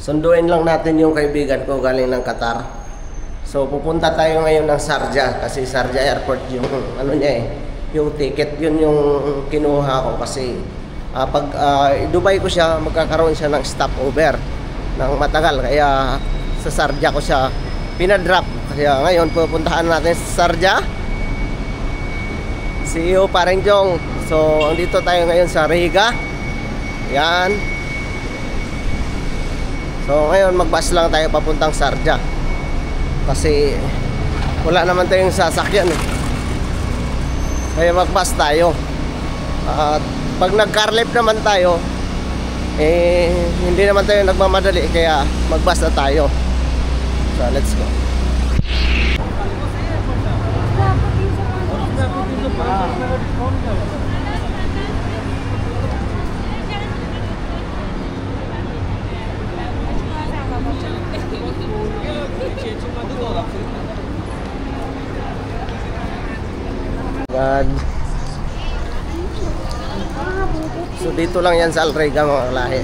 Sunduin lang natin yung kaibigan ko galing ng Qatar. So pupunta tayo ngayon ng Sharjah kasi Sharjah Airport yung ano niya yung ticket yun yung kinuha ko kasi pag Dubai ko siya magkakaroon siya ng stopover ng matagal kaya sa Sharjah ko siya pinadrop. Kaya ngayon pupuntahan natin sa Sharjah. See you Paring Jong. So andito tayo ngayon sa Riga. Yan. So ngayon magbus lang tayo papuntang Sharjah kasi wala naman tayong sasakyan kaya magbus tayo. At pag nag-car lift naman tayo hindi naman tayo nagmamadali kaya magbus na tayo. So let's go. God. So dito lang yan sa Riga mga lahi.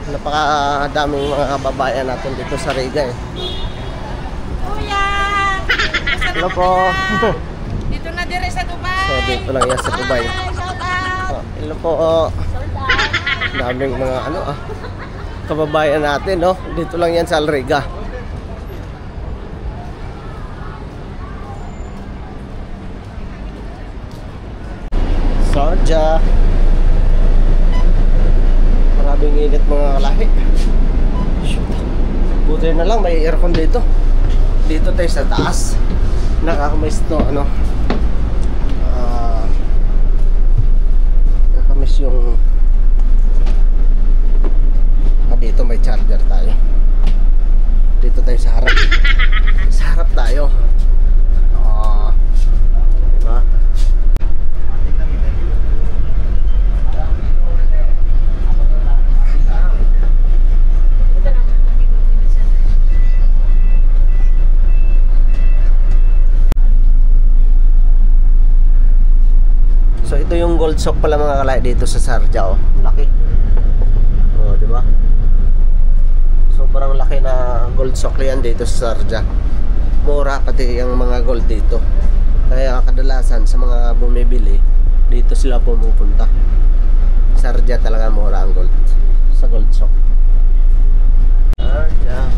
Napakadaming mga kababayan natin dito sa Riga Kuya! Hello po. Dito na dire sa Dubai. So dito lang yan sa Dubai. Shout out! Hello po. Daming mga kababayan natin dito lang yan sa Riga. Sharjah. Maraming init mga kalahi. Buti na lang may aircon dito. Dito tayo sa taas. Nakakamiss to nakakamiss yung dito may charger tayo. Dito tayo sa harap. Sa harap tayo. Diba? So ito yung gold sock pala mga kalay dito sa Sharjah laki. Di ba? Sobrang laki na gold sock yan dito sa Sharjah. Mura pati yung mga gold dito. Kaya kadalasan sa mga bumibili dito sila pumupunta. Sharjah talaga mura ang gold sa gold sock. Sharjah.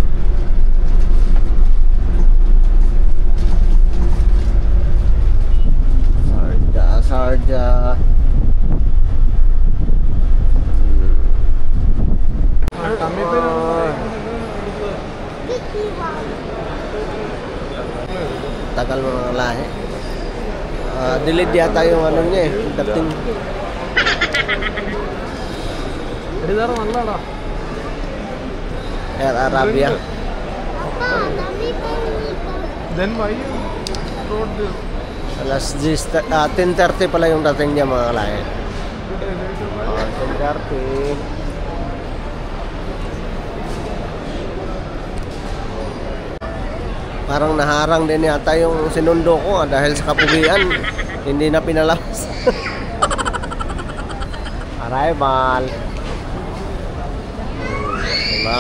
Sharjah. Tagal mga lahi. Delayed yata yung niya dating. Air Arabia. Then why you wrote this? Alas 10:30 pala yung dating niya mga lahi. 10:30. Parang naharang din yata yung sinundo ko dahil sa kapugian. Hindi na pinalabas. Arrival. Diba?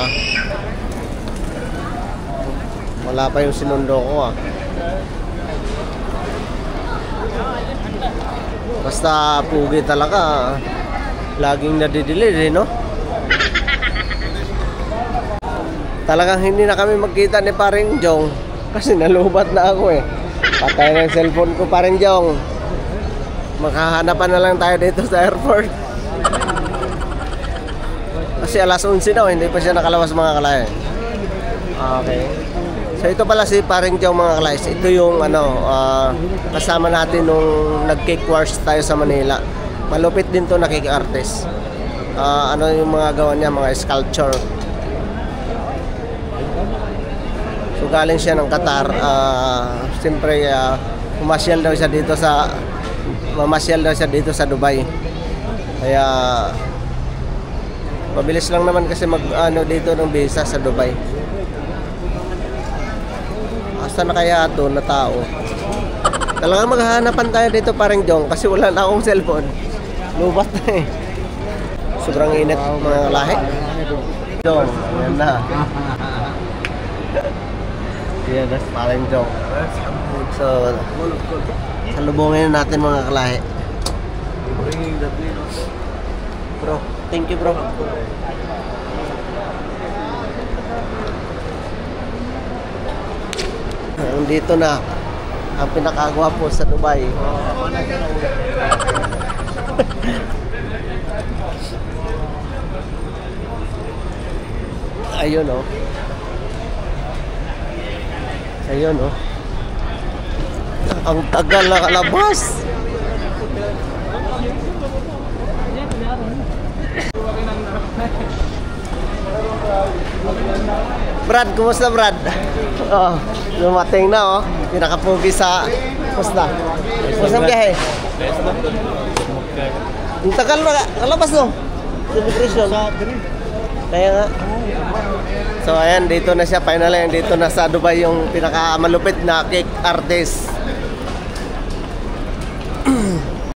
Wala pa yung sinundo ko Basta pugi talaga. Laging nadidelay no? Talagang hindi na kami magkita ni Paring Jong kasi nalubat na ako Patay na yung cellphone ko Paring Jong. Makahanapan na lang tayo dito sa airport. Kasi alas 11 daw, hindi pa siya nakalabas mga kalay. Okay. So ito pala si Paring Jong mga kalay. Ito yung kasama natin nung nag-cake wars tayo sa Manila. Malupit din to na cake artist. Yung mga gawa niya, mga sculpture. So galing siya ng Qatar. Siyempre mamasyal daw siya dito sa Dubai. Kaya mabilis lang naman kasi dito ng visa sa Dubai. Asa na kaya ito na tao? Talagang maghahanapan tayo dito Paring Jong kasi wala na akong cellphone. Lubat na Sobrang init mga lahi. Jong, ayan na. Yan, that's paring Jong. So, salubungin na natin mga kalahi. Bro, thank you bro. Dito na ang pinakagwapo sa Dubai. Ayun oh. Ayun oh. Ang tagal na kalabas. Brad, kumusta Brad? Oh, lumating na oh. Pinakapugi sa Kumusta? Kumusta ang biyahe? Ang tagal na kalabas no? Celebration. Kaya nga. So ayan, dito na siya. Finally, dito na sa Dubai yung pinakamalupit na cake artist.